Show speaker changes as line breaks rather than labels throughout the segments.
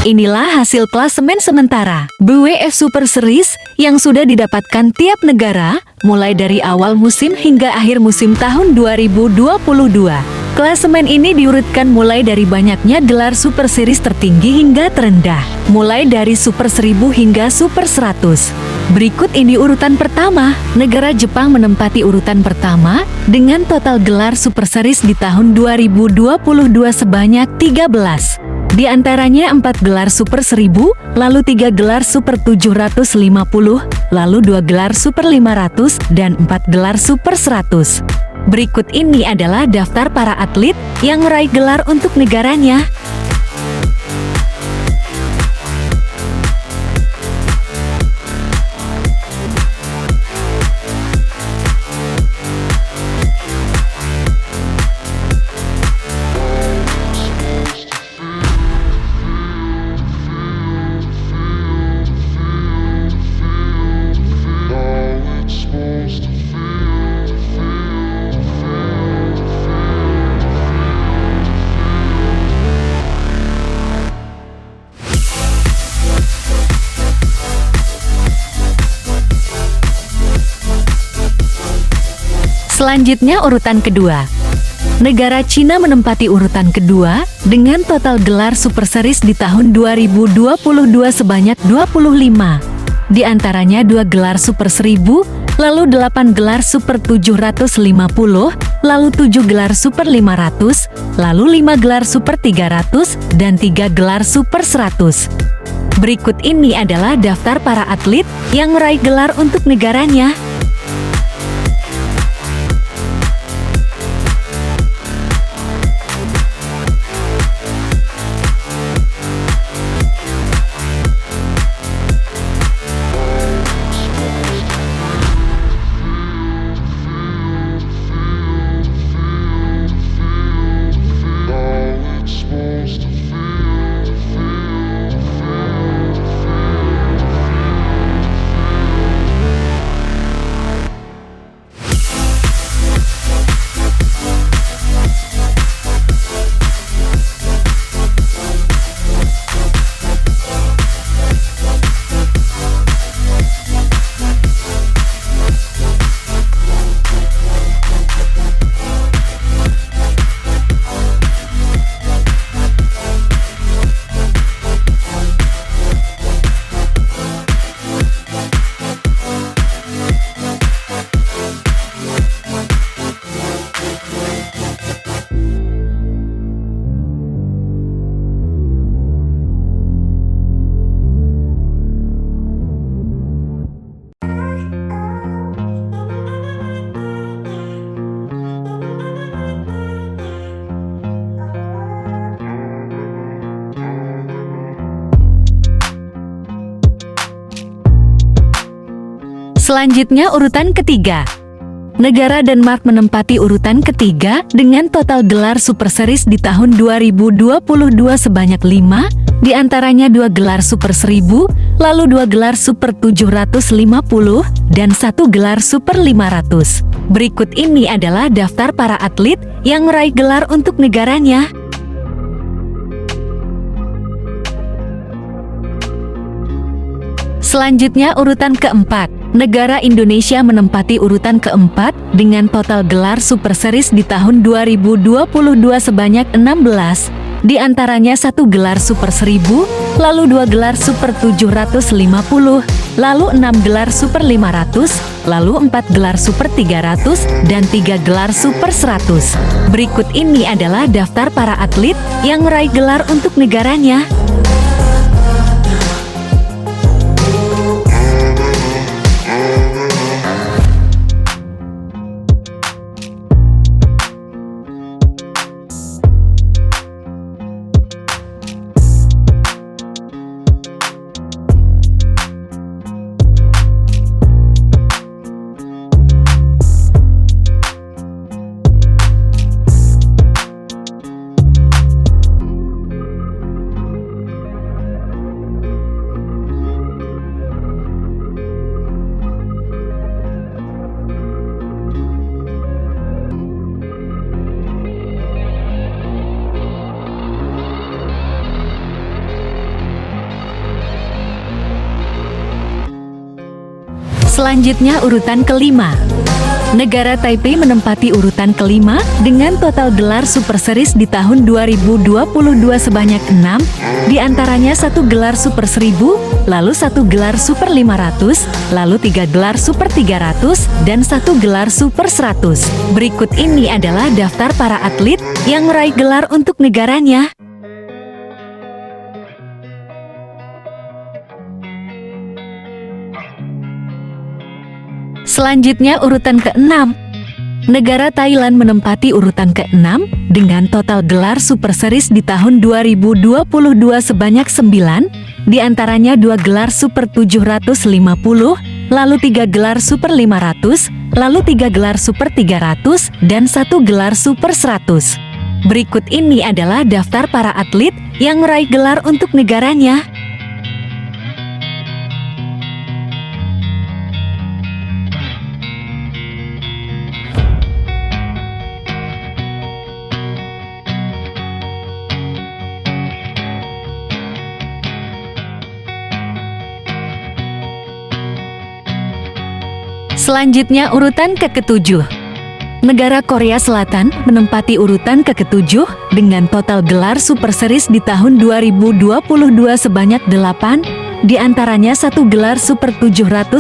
Inilah hasil klasemen sementara BWF Super Series yang sudah didapatkan tiap negara, mulai dari awal musim hingga akhir musim tahun 2022. Klasemen ini diurutkan mulai dari banyaknya gelar Super Series tertinggi hingga terendah, mulai dari Super 1000 hingga Super 100. Berikut ini urutan pertama. Negara Jepang menempati urutan pertama dengan total gelar Super Series di tahun 2022 sebanyak 13. Di antaranya 4 gelar Super 1000, lalu 3 gelar Super 750, lalu 2 gelar Super 500, dan 4 gelar Super 100. Berikut ini adalah daftar para atlet yang meraih gelar untuk negaranya. Selanjutnya urutan kedua. Negara Cina menempati urutan kedua dengan total gelar Super Series di tahun 2022 sebanyak 25. Di antaranya 2 gelar Super 1000, lalu 8 gelar Super 750, lalu 7 gelar Super 500, lalu 5 gelar Super 300, dan 3 gelar Super 100. Berikut ini adalah daftar para atlet yang meraih gelar untuk negaranya. Selanjutnya urutan ketiga. Negara Denmark menempati urutan ketiga dengan total gelar Super Series di tahun 2022 sebanyak 5, di antaranya 2 gelar Super 1000, lalu 2 gelar Super 750, dan 1 gelar Super 500. Berikut ini adalah daftar para atlet yang meraih gelar untuk negaranya. Selanjutnya urutan keempat. Negara Indonesia menempati urutan keempat dengan total gelar Super Series di tahun 2022 sebanyak 16. Di antaranya 1 gelar Super 1000, lalu 2 gelar Super 750, lalu 6 gelar Super 500, lalu 4 gelar Super 300, dan 3 gelar Super 100. Berikut ini adalah daftar para atlet yang meraih gelar untuk negaranya. Selanjutnya urutan kelima. Negara Taipei menempati urutan kelima dengan total gelar Super Series di tahun 2022 sebanyak 6, di antaranya 1 gelar Super 1000, lalu 1 gelar Super 500, lalu 3 gelar Super 300, dan 1 gelar Super 100. Berikut ini adalah daftar para atlet yang meraih gelar untuk negaranya. Selanjutnya urutan ke-6. Negara Thailand menempati urutan ke-6 dengan total gelar Super Series di tahun 2022 sebanyak 9, di antaranya 2 gelar Super 750, lalu 3 gelar Super 500, lalu 3 gelar Super 300, dan 1 gelar Super 100. Berikut ini adalah daftar para atlet yang meraih gelar untuk negaranya. Selanjutnya urutan ke-7. Negara Korea Selatan menempati urutan ke-7 dengan total gelar Super Series di tahun 2022 sebanyak 8, di antaranya 1 gelar Super 750,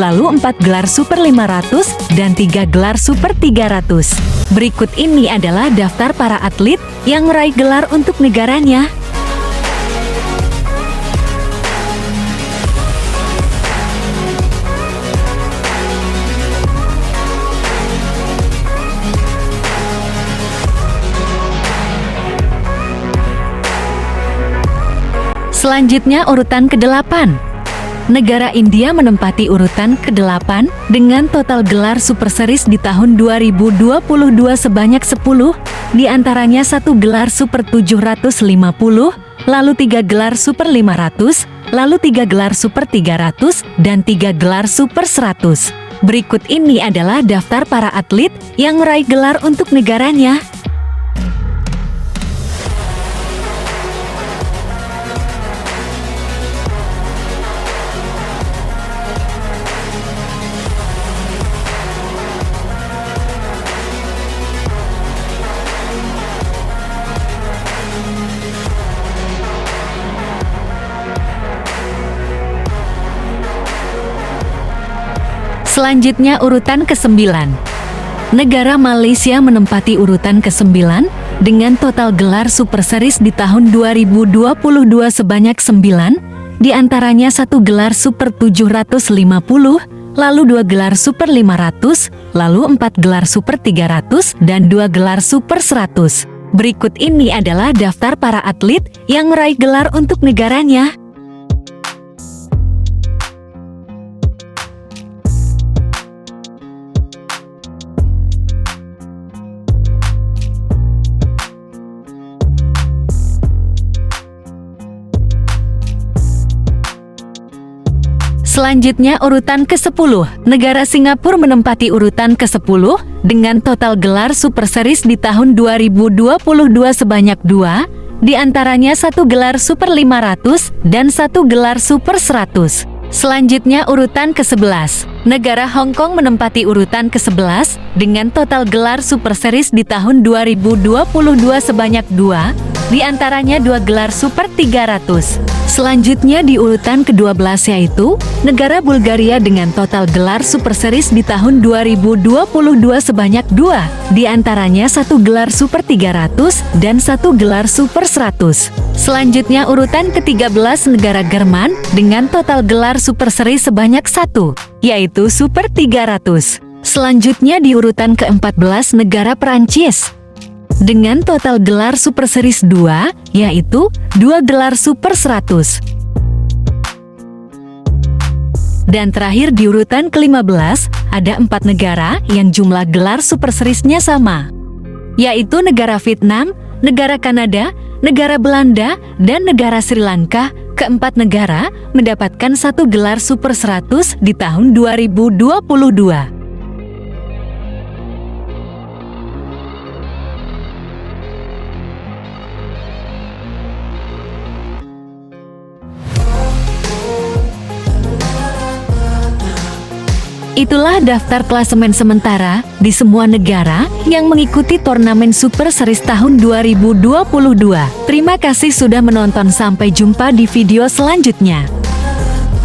lalu 4 gelar Super 500, dan 3 gelar Super 300. Berikut ini adalah daftar para atlet yang meraih gelar untuk negaranya. Selanjutnya urutan ke-8. Negara India menempati urutan ke-8 dengan total gelar Super Series di tahun 2022 sebanyak 10, di antaranya 1 gelar Super 750, lalu 3 gelar Super 500, lalu 3 gelar Super 300, dan 3 gelar Super 100. Berikut ini adalah daftar para atlet yang meraih gelar untuk negaranya. Selanjutnya urutan ke-9. Negara Malaysia menempati urutan ke-9 dengan total gelar Super Series di tahun 2022 sebanyak 9, di antaranya 1 gelar Super 750, lalu 2 gelar Super 500, lalu 4 gelar Super 300, dan 2 gelar Super 100. Berikut ini adalah daftar para atlet yang meraih gelar untuk negaranya. Selanjutnya urutan ke-10. Negara Singapura menempati urutan ke-10 dengan total gelar Super Series di tahun 2022 sebanyak 2, di antaranya 1 gelar Super 500 dan 1 gelar Super 100. Selanjutnya urutan ke-11. Negara Hong Kong menempati urutan ke-11 dengan total gelar Super Series di tahun 2022 sebanyak 2, di antaranya 2 gelar Super 300. Selanjutnya di urutan ke-12 yaitu negara Bulgaria dengan total gelar Super Series di tahun 2022 sebanyak 2, di antaranya 1 gelar Super 300 dan 1 gelar Super 100. Selanjutnya urutan ke-13 negara Jerman dengan total gelar Super Series sebanyak 1, yaitu Super 300. Selanjutnya di urutan ke-14 negara Perancis dengan total gelar Super Series 2, yaitu 2 gelar Super 100. Dan terakhir di urutan ke-15, ada 4 negara yang jumlah gelar Super Series-nya sama, yaitu negara Vietnam, negara Kanada, negara Belanda, dan negara Sri Lanka. Keempat negara mendapatkan 1 gelar Super 100 di tahun 2022. Itulah daftar klasemen sementara di semua negara yang mengikuti turnamen Super Series tahun 2022. Terima kasih sudah menonton, sampai jumpa di video selanjutnya.